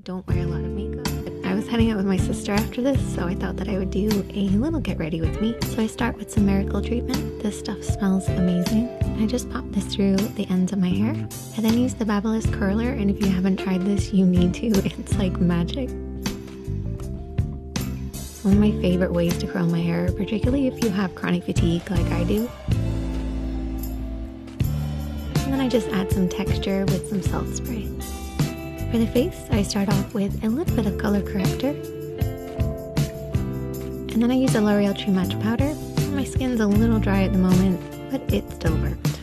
don't wear a lot of makeup. I was heading out with my sister after this, so I thought that I would do a little get ready with me. So I start with some Miracle treatment. This stuff smells amazing. I just pop this through the ends of my hair. I then use the Babyliss curler, and if you haven't tried this, you need to. It's like magic. It's one of my favorite ways to curl my hair, particularly if you have chronic fatigue like I do. And then I just add some texture with some salt spray. For the face, I start off with a little bit of color corrector. And then I use a L'Oreal True Match powder. My skin's a little dry at the moment, but it still worked.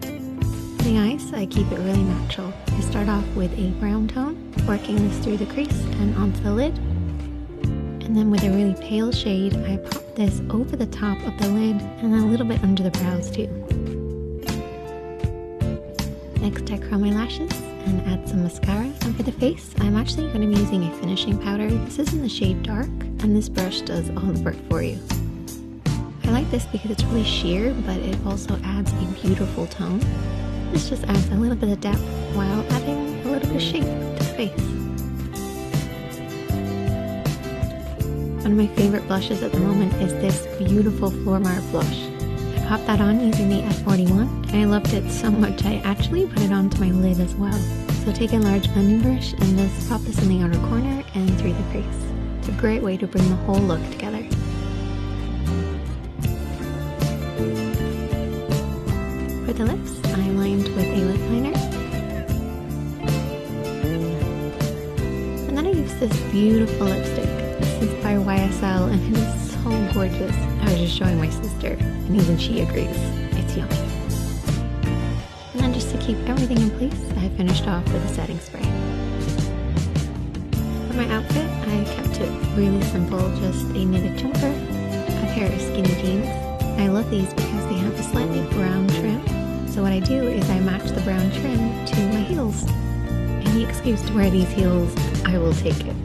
For the eyes, I keep it really natural. I start off with a brown tone, working this through the crease and onto the lid. And then with a really pale shade, I pop this over the top of the lid and a little bit under the brows too. Next, I curl my lashes and add some mascara. And for the face, I'm actually going to be using a finishing powder. This is in the shade Dark, and this brush does all the work for you. I like this because it's really sheer, but it also adds a beautiful tone. This just adds a little bit of depth while adding a little bit of shape to the face. One of my favorite blushes at the moment is this beautiful Flormar blush. I popped that on using the F41, and I loved it so much I actually put it onto my lid as well. So take a large blending brush and just pop this in the outer corner and through the crease. It's a great way to bring the whole look together. For the lips, I lined with a lip liner. And then I used this beautiful lipstick. This is by YSL, and it is so gorgeous. I was just showing my sister, and even she agrees. It's yummy. And then just to keep everything in place, I finished off with a setting spray. For my outfit, I kept it really simple, just a knitted jumper, a pair of skinny jeans. I love these because they have a slightly brown trim. So what I do is I match the brown trim to my heels. Any excuse to wear these heels, I will take it.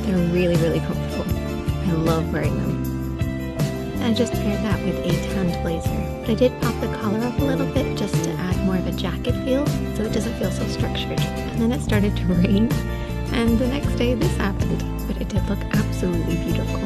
They're really, really comfortable. I love wearing them. And I just paired that with a tanned blazer. But I did pop the collar up a little bit just to add more of a jacket feel, so it doesn't feel so structured. And then it started to rain, and the next day this happened. But it did look absolutely beautiful.